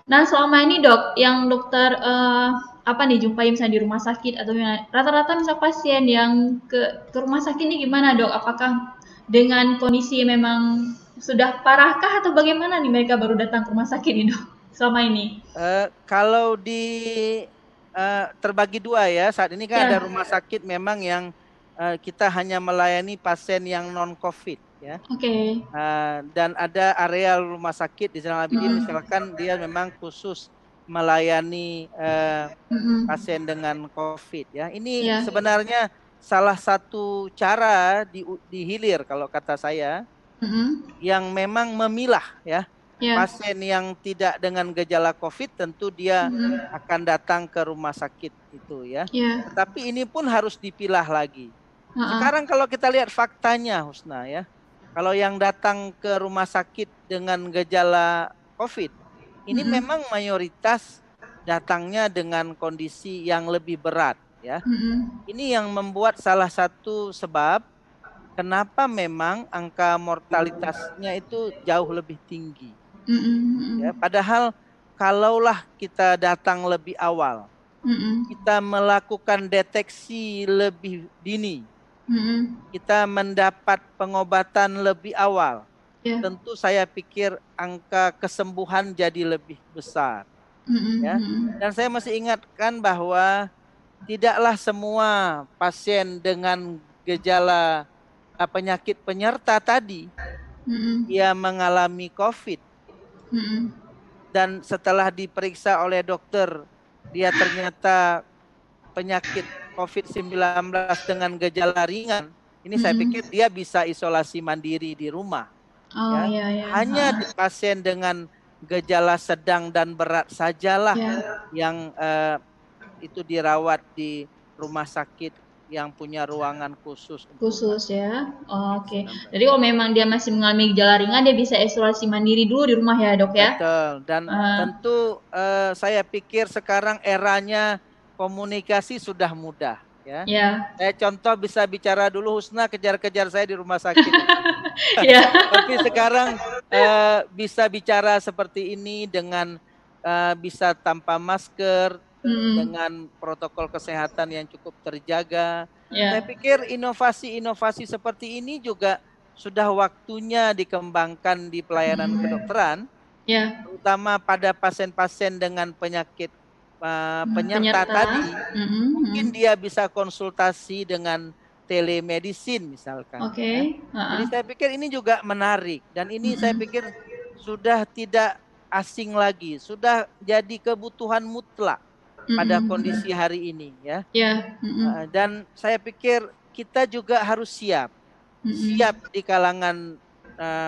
Nah, selama ini dok, yang dokter apa nih jumpai misalnya di rumah sakit atau gimana, rata-rata misal pasien yang ke rumah sakit ini gimana dok? Apakah dengan kondisi memang sudah parahkah atau bagaimana nih mereka baru datang ke rumah sakit nih dok selama ini? Kalau terbagi dua ya, saat ini kan ada Ya, rumah sakit memang yang kita hanya melayani pasien yang non COVID ya. oke. Dan ada area rumah sakit di Zainal Abidin Mm-mm. misalkan dia memang khusus melayani Mm-mm. pasien dengan COVID ya. Ini Ya, sebenarnya salah satu cara di hilir kalau kata saya mm-mm. yang memang memilah ya Ya, pasien yang tidak dengan gejala COVID tentu dia mm-mm. akan datang ke rumah sakit itu ya. Ya, Tetapi ini pun harus dipilah lagi. uh-uh. Sekarang kalau kita lihat faktanya Husna ya, kalau yang datang ke rumah sakit dengan gejala COVID, ini Mm-mm. memang mayoritas datangnya dengan kondisi yang lebih berat ya. Mm-mm. Ini yang membuat salah satu sebab kenapa memang angka mortalitasnya itu jauh lebih tinggi. Ya, Mm-mm. padahal kalaulah kita datang lebih awal, Mm-mm. kita melakukan deteksi lebih dini, Mm-mm. kita mendapat pengobatan lebih awal, Ya, tentu saya pikir angka kesembuhan jadi lebih besar. Ya. mm-mm. Dan saya masih ingatkan bahwa tidaklah semua pasien dengan gejala penyakit penyerta tadi Mm-mm. dia mengalami COVID Mm-mm. dan setelah diperiksa oleh dokter dia ternyata penyakit COVID-19 dengan gejala ringan. Ini saya Mm-mm. pikir dia bisa isolasi mandiri di rumah. Oh Ya, ya ya, hanya heeh. pasien dengan gejala sedang dan berat sajalah Ya, yang itu dirawat di rumah sakit yang punya ruangan khusus untuk khusus pasien ya. Oh, oke. COVID-19. Jadi kalau memang dia masih mengalami gejala ringan, dia bisa isolasi mandiri dulu di rumah ya, Dok ya? Betul, dan Eh, tentu saya pikir sekarang eranya komunikasi sudah mudah ya. ya, Saya contoh bisa bicara dulu Husna kejar-kejar saya di rumah sakit itu. ya. Tapi sekarang bisa bicara seperti ini dengan bisa tanpa masker, Hmm, dengan protokol kesehatan yang cukup terjaga. Saya ya, pikir inovasi-inovasi seperti ini juga sudah waktunya dikembangkan di pelayanan hmm, kedokteran, ya. terutama pada pasien-pasien dengan penyakit penyerta Penyerta. tadi. Hmm, hmm. Mungkin dia bisa konsultasi dengan telemedicine misalkan Oke, ya. Jadi heeh. saya pikir ini juga menarik dan ini saya Hmm, pikir sudah tidak asing lagi, sudah jadi kebutuhan mutlak pada hmm, kondisi hmm. hari ini ya. Ya, hmm, Dan saya pikir kita juga harus siap, siap hmm. di kalangan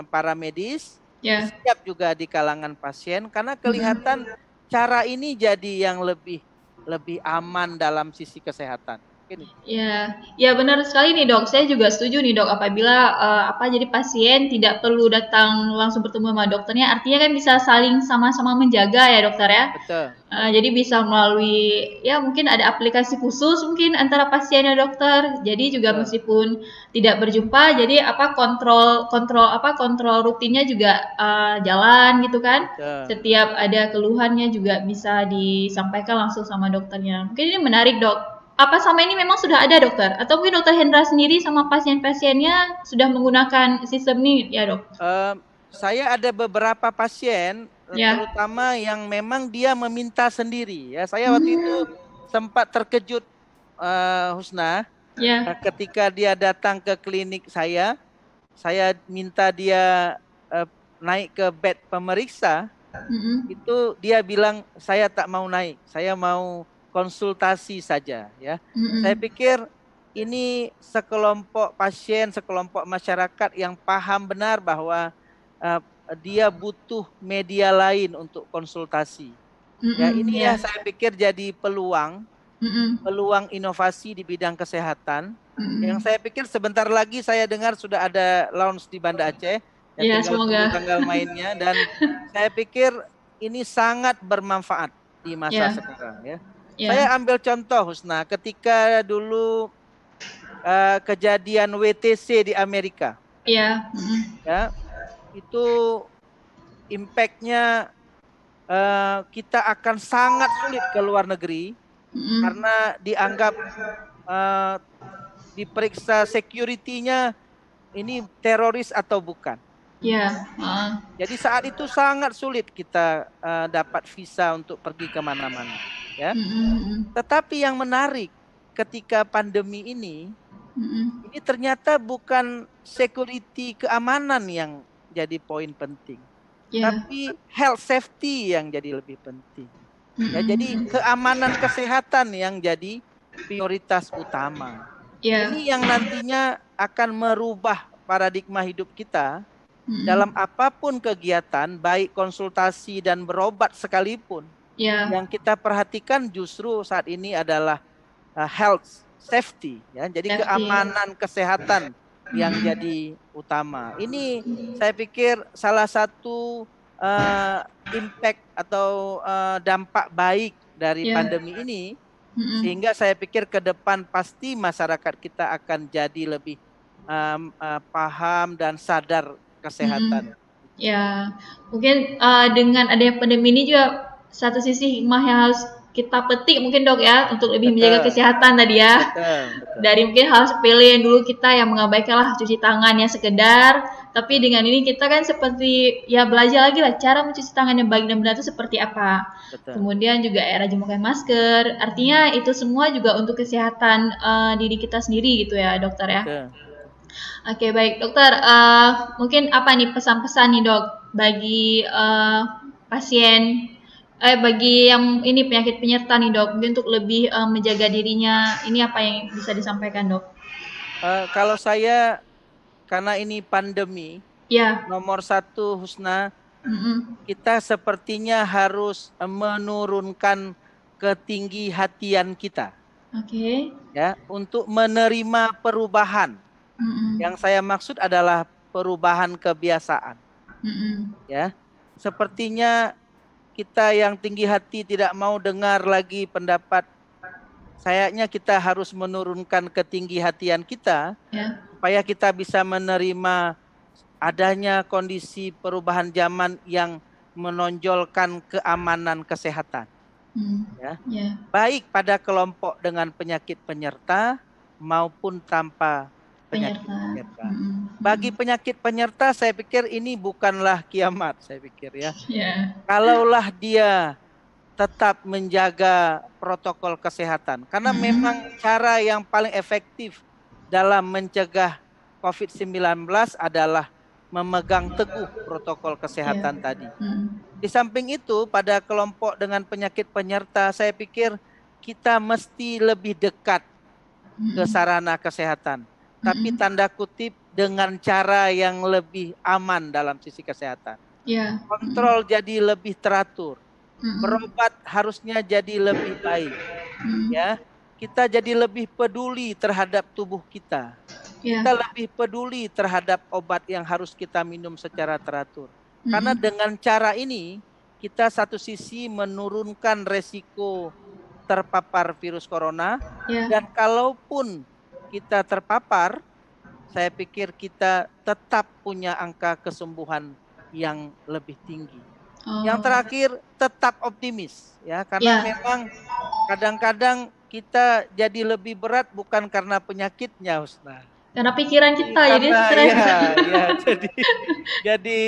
para medis, Ya, siap juga di kalangan pasien karena hmm. kelihatan cara ini jadi yang lebih lebih aman dalam sisi kesehatan. Mungkin itu. Ya, ya benar sekali nih dok. Saya juga setuju nih dok. Apabila jadi pasien tidak perlu datang langsung bertemu sama dokternya, artinya kan bisa saling sama-sama menjaga ya dokter ya. Betul. Jadi bisa melalui ya mungkin ada aplikasi khusus mungkin antara pasien dan dokter. Jadi juga Betul. meskipun tidak berjumpa, jadi kontrol kontrol kontrol rutinnya juga jalan gitu kan. Betul. Setiap ada keluhannya juga bisa disampaikan langsung sama dokternya. Mungkin ini menarik dok. Apa sama ini memang sudah ada dokter? Atau mungkin dokter Hendra sendiri sama pasien-pasiennya sudah menggunakan sistem ini ya dok? Em, saya ada beberapa pasien, Ya. terutama yang memang dia meminta sendiri. Ya, saya waktu itu Hmm, sempat terkejut, Husna, ya. ketika dia datang ke klinik saya minta dia eh, naik ke bed pemeriksa, Mm-mm. itu dia bilang saya tak mau naik, saya mau konsultasi saja. Ya, saya Mm-mm. pikir ini sekelompok pasien, sekelompok masyarakat yang paham benar bahwa eh, dia butuh media lain untuk konsultasi. Ya, Mm-mm. ini ya Ya. saya pikir jadi peluang, Mm-mm. peluang inovasi di bidang kesehatan. Yang Mm-mm. saya pikir sebentar lagi saya dengar sudah ada launch di Banda Aceh, ya Ya, tinggal tunggu semoga. tanggal mainnya dan saya pikir ini sangat bermanfaat di masa Ya. sekarang ya. Ya. Saya ambil contoh Husna, ketika dulu kejadian WTC di Amerika, Ya. Mm-mm. ya itu impactnya kita akan sangat sulit ke luar negeri karena dianggap diperiksa security-nya ini teroris atau bukan. Ya. Jadi saat itu sangat sulit kita dapat visa untuk pergi kemana-mana. Ya. Tetapi yang menarik ketika pandemi ini ternyata bukan security keamanan yang jadi poin penting, tapi health safety yang jadi lebih penting. Ya, jadi keamanan kesehatan yang jadi prioritas utama. Ini yang nantinya akan merubah paradigma hidup kita dalam apapun kegiatan, baik konsultasi dan berobat sekalipun. Yang kita perhatikan justru saat ini adalah health safety, ya. Jadi keamanan kesehatan yang jadi utama. Ini saya pikir salah satu impact atau dampak baik dari pandemi ini, sehingga saya pikir ke depan pasti masyarakat kita akan jadi lebih paham dan sadar kesehatan. Ya, mungkin dengan adanya pandemi ini juga satu sisi hikmah yang harus kita petik mungkin dok ya, untuk lebih menjaga kesehatan tadi ya. Betul. Dari mungkin hal sepele yang dulu kita yang mengabaikan lah cuci tangan yang sekedar, tapi dengan ini kita kan seperti ya belajar lagi lah cara mencuci tangan yang baik dan benar itu seperti apa. Kemudian juga rajin memakai masker, artinya itu semua juga untuk kesehatan diri kita sendiri gitu ya dokter ya. Oke, baik dokter, mungkin apa nih pesan-pesan nih dok bagi pasien, bagi yang ini penyakit penyerta nih dok, mungkin untuk lebih menjaga dirinya, ini apa yang bisa disampaikan dok? Kalau saya, karena ini pandemi, nomor satu Husna, kita sepertinya harus menurunkan ketinggi-hatian kita, ya, untuk menerima perubahan. Yang saya maksud adalah perubahan kebiasaan. Ya, sepertinya kita yang tinggi hati tidak mau dengar lagi pendapat. Sayangnya kita harus menurunkan ketinggi-hatian kita supaya kita bisa menerima adanya kondisi perubahan zaman yang menonjolkan keamanan kesehatan. Baik pada kelompok dengan penyakit penyerta maupun tanpa penyakit penyerta. Bagi penyakit penyerta saya pikir ini bukanlah kiamat, saya pikir ya. Kalaulah dia tetap menjaga protokol kesehatan, karena memang cara yang paling efektif dalam mencegah COVID-19 adalah memegang teguh protokol kesehatan tadi. Di samping itu pada kelompok dengan penyakit penyerta saya pikir kita mesti lebih dekat ke sarana kesehatan, tapi tanda kutip dengan cara yang lebih aman dalam sisi kesehatan. Kontrol jadi lebih teratur, berobat harusnya jadi lebih baik. Ya, kita jadi lebih peduli terhadap tubuh kita. Kita lebih peduli terhadap obat yang harus kita minum secara teratur. Karena dengan cara ini kita satu sisi menurunkan resiko terpapar virus corona, dan kalaupun kita terpapar, saya pikir kita tetap punya angka kesembuhan yang lebih tinggi. Yang terakhir, tetap optimis, ya, karena memang kadang-kadang kita jadi lebih berat bukan karena penyakitnya, Husna. Karena pikiran kita jadi stres. Jadi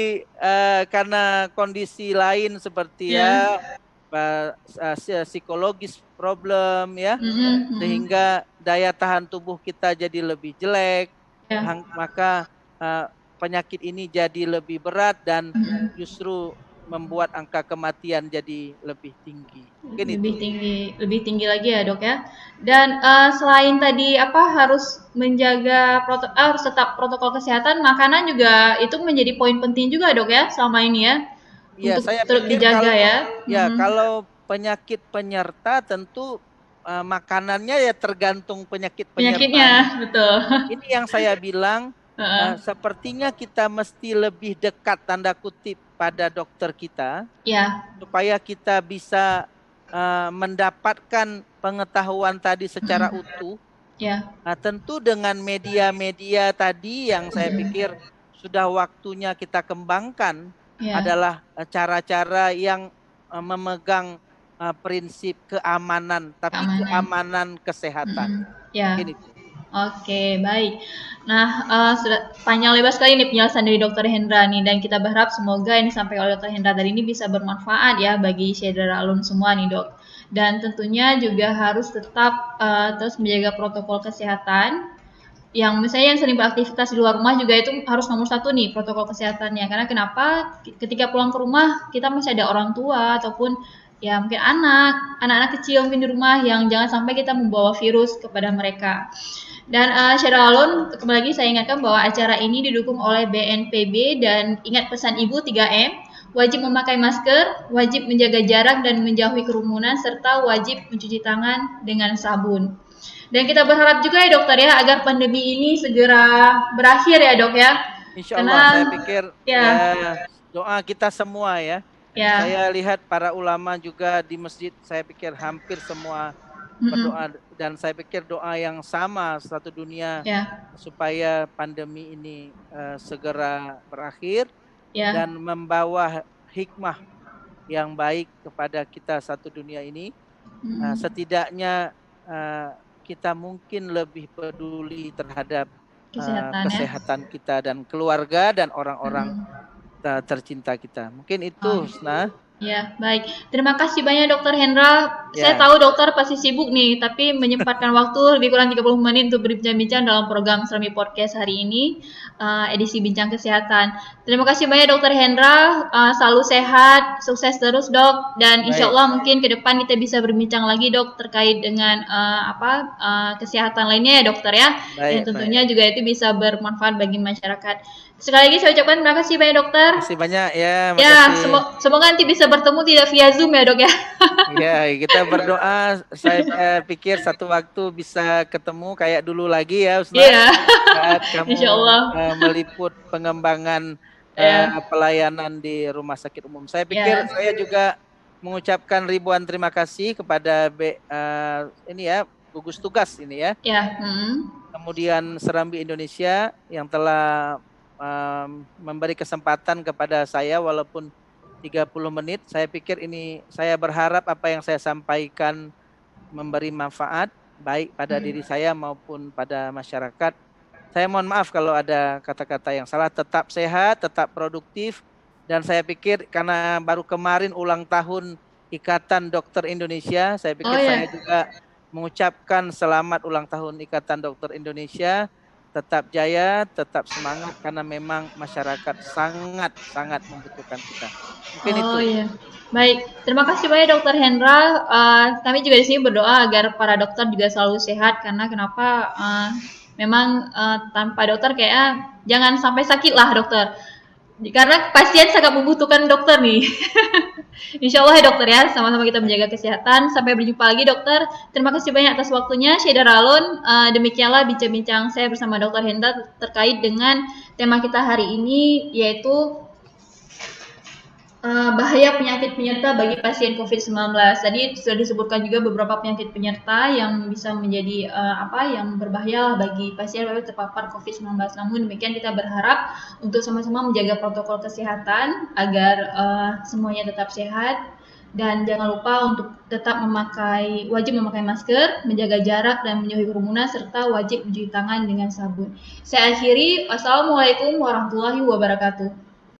karena kondisi lain seperti psikologis problem, ya, sehingga daya tahan tubuh kita jadi lebih jelek, maka penyakit ini jadi lebih berat dan justru membuat angka kematian jadi lebih tinggi. Lebih tinggi lagi ya dok ya. Dan selain tadi harus menjaga harus tetap protokol kesehatan, makanan juga itu menjadi poin penting juga dok ya selama ini ya. Untuk saya terus dijaga kalau, kalau penyakit penyerta tentu makanannya ya tergantung penyakitnya, betul. Ini yang saya bilang, sepertinya kita mesti lebih dekat tanda kutip pada dokter kita, supaya kita bisa mendapatkan pengetahuan tadi secara utuh. Tentu dengan media-media tadi yang saya pikir sudah waktunya kita kembangkan adalah cara-cara yang memegang prinsip keamanan, tapi keamanan kesehatan. Ya. Oke, baik. Nah, sudah panjang lebar sekali nih penjelasan dari Dr. Hendra nih, dan kita berharap semoga yang disampaikan oleh Dr. Hendra tadi ini bisa bermanfaat ya bagi Syedra Alun semua nih, Dok. Dan tentunya juga harus tetap terus menjaga protokol kesehatan. Yang misalnya yang sering beraktivitas di luar rumah juga itu harus nomor satu nih protokol kesehatannya. Karena kenapa? Ketika pulang ke rumah kita masih ada orang tua ataupun ya mungkin anak-anak kecil mungkin di rumah yang jangan sampai kita membawa virus kepada mereka. Dan Syedra Alun, kembali lagi saya ingatkan bahwa acara ini didukung oleh BNPB dan ingat pesan Ibu 3M, wajib memakai masker, wajib menjaga jarak dan menjauhi kerumunan, serta wajib mencuci tangan dengan sabun. Dan kita berharap juga ya dokter ya, agar pandemi ini segera berakhir ya dok ya. Insya Allah, saya pikir ya, doa kita semua ya. Saya lihat para ulama juga di masjid, saya pikir hampir semua berdoa, dan saya pikir doa yang sama satu dunia supaya pandemi ini segera berakhir dan membawa hikmah yang baik kepada kita satu dunia ini. Setidaknya kita mungkin lebih peduli terhadap kesehatan kita dan keluarga dan orang-orang tercinta kita. Mungkin itu, Husna. Ya, baik. Terima kasih banyak Dokter Hendra. Saya tahu dokter pasti sibuk nih, tapi menyempatkan waktu lebih kurang 30 menit untuk berbincang-bincang dalam program Serami Podcast hari ini, edisi Bincang Kesehatan. Terima kasih banyak Dokter Hendra, selalu sehat, sukses terus dok, dan insya Allah mungkin ke depan kita bisa berbincang lagi dok terkait dengan kesehatan lainnya ya dokter ya, dan tentunya juga itu bisa bermanfaat bagi masyarakat. Sekali lagi saya ucapkan terima kasih banyak dokter. Terima kasih banyak ya. Ya, semoga nanti bisa bertemu tidak via Zoom ya dok ya. Ya, kita berdoa. Saya pikir satu waktu bisa ketemu kayak dulu lagi ya, Ustaz. Saat kamu meliput pengembangan pelayanan di rumah sakit umum. Saya pikir saya juga mengucapkan ribuan terima kasih kepada ini ya, gugus tugas ini ya. Kemudian Serambi Indonesia yang telah memberi kesempatan kepada saya walaupun 30 menit. Saya pikir ini, saya berharap apa yang saya sampaikan memberi manfaat baik pada diri saya maupun pada masyarakat. Saya mohon maaf kalau ada kata-kata yang salah. Tetap sehat, tetap produktif, dan saya pikir karena baru kemarin ulang tahun Ikatan Dokter Indonesia, saya pikir saya juga mengucapkan selamat ulang tahun Ikatan Dokter Indonesia. Tetap jaya, tetap semangat, karena memang masyarakat sangat membutuhkan kita. Mungkin itu. Iya. Baik, terima kasih banyak Dokter Hendra. Kami juga di sini berdoa agar para dokter juga selalu sehat, karena kenapa? Memang tanpa dokter kayak jangan sampai sakit lah dokter. Karena pasien sangat membutuhkan dokter nih. Insya Allah ya dokter ya, sama-sama kita menjaga kesehatan. Sampai berjumpa lagi dokter. Terima kasih banyak atas waktunya Syedra Alun. Demikianlah bincang-bincang saya bersama Dokter Hendra terkait dengan tema kita hari ini, yaitu bahaya penyakit penyerta bagi pasien COVID-19. Tadi sudah disebutkan juga beberapa penyakit penyerta yang bisa menjadi yang berbahaya bagi pasien terpapar COVID-19. Namun demikian kita berharap untuk sama-sama menjaga protokol kesehatan agar semuanya tetap sehat, dan jangan lupa untuk tetap wajib memakai masker, menjaga jarak dan menjauhi kerumunan, serta wajib mencuci tangan dengan sabun. Saya akhiri. Wassalamualaikum warahmatullahi wabarakatuh.